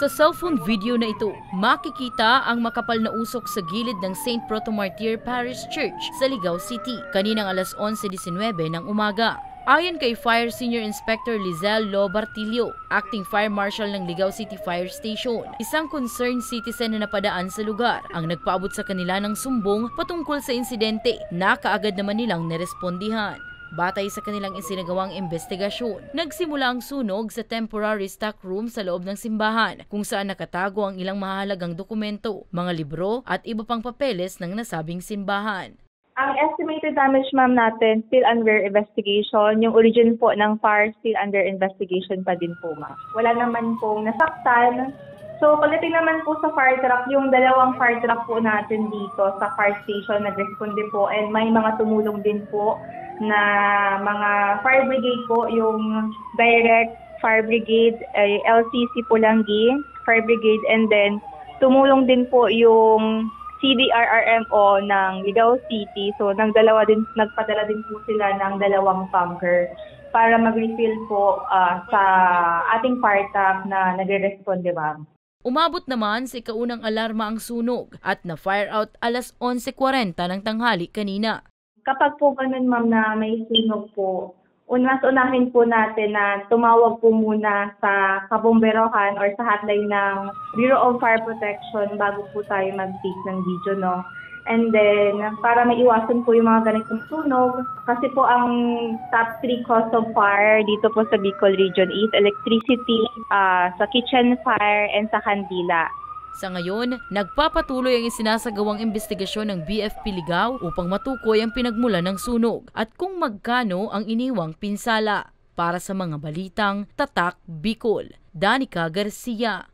Sa cellphone video na ito, makikita ang makapal na usok sa gilid ng St. Protomartir Parish Church sa Ligao City, kaninang alas 11:19 ng umaga. Ayon kay Fire Senior Inspector Lizelle Lobartillo, Acting Fire Marshal ng Ligao City Fire Station, isang concerned citizen na napadaan sa lugar ang nagpaabot sa kanila ng sumbong patungkol sa insidente na kaagad naman nilang nerespondihan. Batay sa kanilang isinagawang investigasyon, nagsimula ang sunog sa temporary stock room sa loob ng simbahan kung saan nakatago ang ilang mahalagang dokumento, mga libro at iba pang papeles ng nasabing simbahan. Ang estimated damage ma'am natin still under investigation. Yung origin po ng fire still under investigation pa din po ma'am. Wala naman pong nasaktan. So pagdating naman po sa fire truck, yung dalawang fire truck po natin dito sa fire station nag-responde po and may mga tumulong din po na mga fire brigade po, yung direct fire brigade, LCC Pulanggi, fire brigade, and then tumulong din po yung CDRRMO ng Ligao City. So nagpadala din po sila ng dalawang bunker para mag-refill po sa ating fire truck na nagre-responde ma'am. Umabot naman sa ikaunang alarma ang sunog at na-fire out alas 11:40 ng tanghali kanina. Kapag po ganun ma'am na may sunog po, unahin po natin na tumawag po muna sa kabomberohan or sa hotline ng Bureau of Fire Protection bago po tayo mag-take ng video, no? And then, para maiwasan po yung mga ganitong sunog, kasi po ang top 3 cause of fire dito po sa Bicol Region is electricity, sa kitchen fire, and sa kandila. Sa ngayon, nagpapatuloy ang isinasagawang investigasyon ng BFP Ligao upang matukoy ang pinagmulan ng sunog at kung magkano ang iniwang pinsala. Para sa mga balitang Tatak Bicol, Danica Garcia.